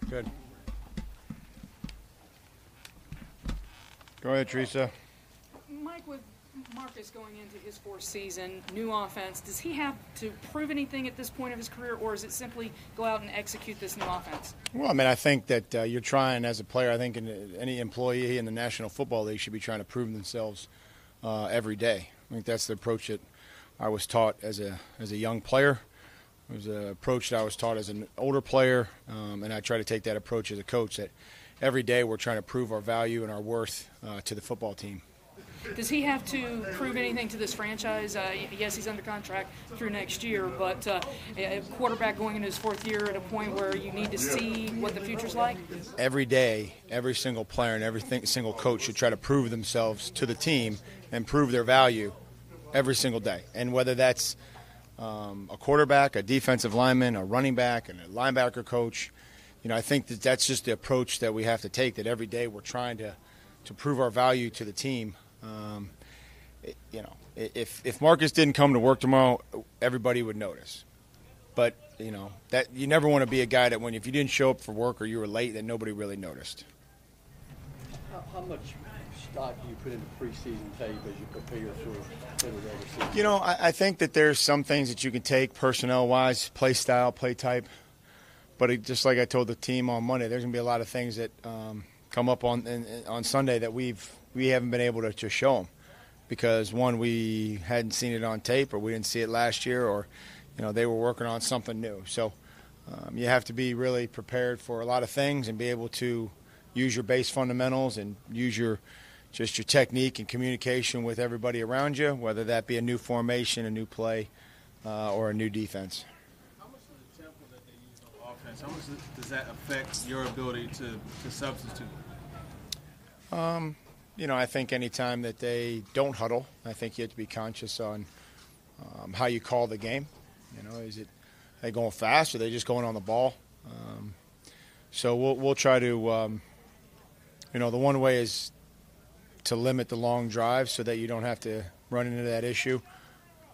Good. Go ahead, Teresa. Mike, with Marcus going into his fourth season, new offense, does he have to prove anything at this point of his career, or is it simply go out and execute this new offense? Well, I mean, I think that you're trying as a player, I think any employee in the National Football League should be trying to prove themselves every day. I think that's the approach that I was taught as a young player. It was an approach that I was taught as an older player, and I try to take that approach as a coach, that every day we're trying to prove our value and our worth to the football team. Does he have to prove anything to this franchise? Yes, he's under contract through next year, but a quarterback going into his fourth year at a point where you need to see what the future's like? Every day, every single player and every single coach should try to prove themselves to the team and prove their value every single day. And whether that's a quarterback, a defensive lineman, a running back, and a linebacker coach, I think that's just the approach that we have to take, that every day we're trying to prove our value to the team. If Marcus didn't come to work tomorrow, everybody would notice. But, that you never want to be a guy that if you didn't show up for work or you were late, that nobody really noticed. How much stock do you put into preseason tape as you prepare for the regular season? I think that there's some things that you can take personnel-wise, play style, play type. But just like I told the team on Monday, there's going to be a lot of things that come up on Sunday that we haven't been able to show them. Because, one, we hadn't seen it on tape, or we didn't see it last year, or, they were working on something new. So you have to be really prepared for a lot of things and be able to use your base fundamentals and use your technique and communication with everybody around you, whether that be a new formation, a new play, or a new defense. How much of the tempo that they use on offense, how much does that affect your ability to substitute? I think any time that they don't huddle, I think you have to be conscious on how you call the game. Are they going fast? Or are they just going on the ball? So we'll try to, the one way is to limit the long drives so that you don't have to run into that issue.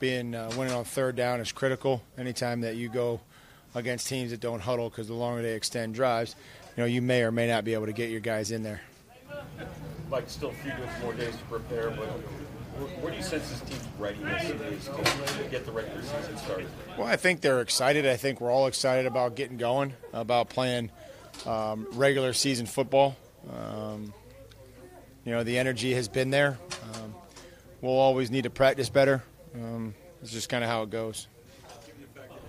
Winning on third down is critical. Anytime that you go against teams that don't huddle, because the longer they extend drives, you may or may not be able to get your guys in there. Mike, still a few more days to prepare, but where do you sense this team's readiness is to get the regular season started? Well, I think they're excited. I think we're all excited about getting going, about playing regular season football. The energy has been there. We'll always need to practice better. It's just kind of how it goes. Given the fact that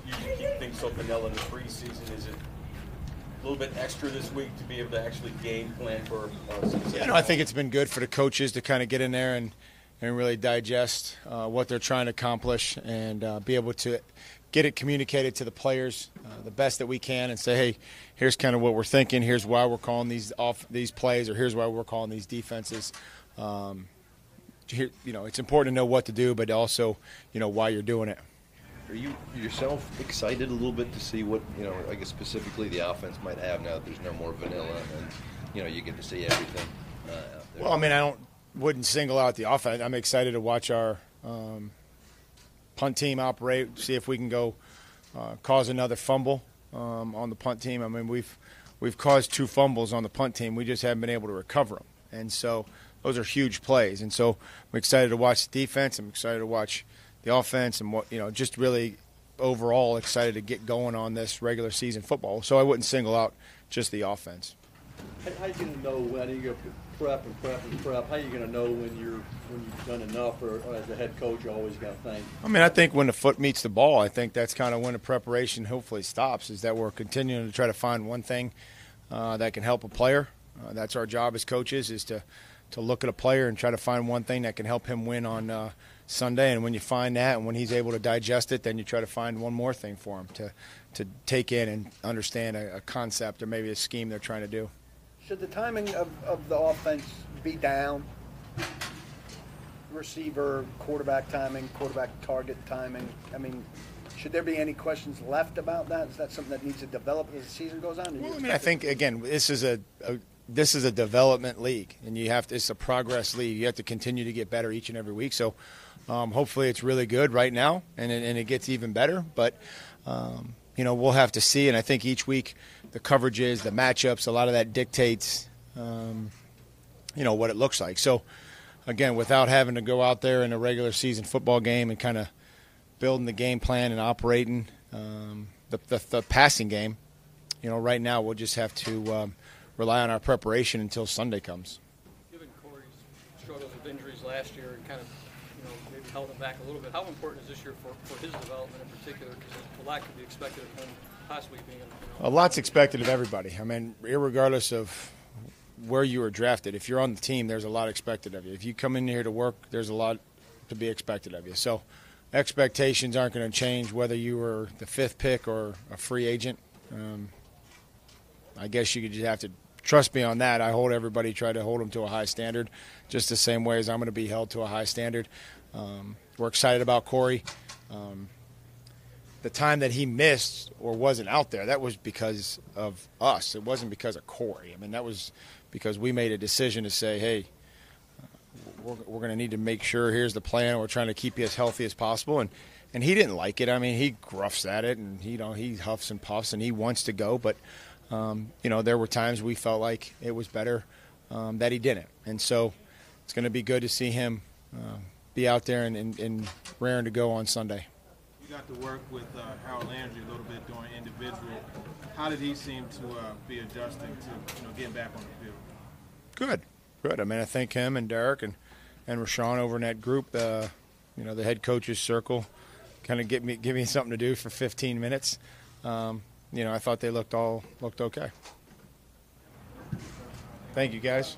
you usually keep things so vanilla in the preseason, is it a little bit extra this week to be able to actually game plan for success? I think it's been good for the coaches to kind of get in there and really digest what they're trying to accomplish and be able to get it communicated to the players the best that we can and say, hey, here's kind of what we're thinking, here's why we're calling these plays, or here's why we're calling these defenses. It's important to know what to do, but also, why you're doing it. Are you yourself excited a little bit to see what, I guess specifically the offense might have now that there's no more vanilla and, you get to see everything out there? Well, I mean, wouldn't single out the offense. I'm excited to watch our punt team operate, see if we can go cause another fumble on the punt team. I mean, we've caused 2 fumbles on the punt team. We just haven't been able to recover them. And so those are huge plays. And so I'm excited to watch the defense. I'm excited to watch the offense and just really overall excited to get going on this regular season football. So I wouldn't single out just the offense. How are you going to know when you go prep? How are you going to know when you've done enough, or as a head coach, you always got to think? I mean, I think when the foot meets the ball, I think that's kind of when the preparation hopefully stops, is that we're continuing to try to find one thing that can help a player. That's our job as coaches, is to look at a player and try to find one thing that can help him win on Sunday. And when you find that and when he's able to digest it, then you try to find one more thing for him to take in and understand a concept or maybe a scheme they're trying to do. Should the timing of the offense be down? Receiver, quarterback timing, quarterback target timing. I mean, should there be any questions left about that? Is that something that needs to develop as the season goes on? Well, I mean, I think, again, this is a development league, and it's a progress league. You have to continue to get better each and every week. So hopefully it's really good right now, and it gets even better. But, we'll have to see. And I think each week the coverages, the matchups, a lot of that dictates, what it looks like. So, again, without having to go out there in a regular season football game and kind of building the game plan and operating the passing game, right now we'll just have to rely on our preparation until Sunday comes. Given Corey's struggles with injuries last year and kind of, maybe held him back a little bit, how important is this year for his development in particular? Because a lot could be expected of him possibly being a lot's expected of everybody. I mean, irregardless of where you were drafted, if you're on the team, there's a lot expected of you. If you come in here to work, there's a lot to be expected of you. So expectations aren't going to change whether you were the 5th pick or a free agent. I guess you could just have to trust me on that. I try to hold them to a high standard, just the same way as I'm going to be held to a high standard. We're excited about Corey. The time that he missed or wasn't out there, that was because of us. It wasn't because of Corey. I mean, that was because we made a decision to say, hey, we're going to need to make sure here's the plan. We're trying to keep you as healthy as possible. And he didn't like it. I mean, he gruffs at it, and he huffs and puffs, and he wants to go. But, there were times we felt like it was better that he didn't. And so it's going to be good to see him be out there and raring to go on Sunday. You got to work with Harold Landry a little bit during individual. How did he seem to be adjusting to getting back on the field? Good. I mean, I think him and Derek and Rashawn over in that group, the head coach's circle, kind of give me something to do for 15 minutes. I thought they looked okay. Thank you, guys.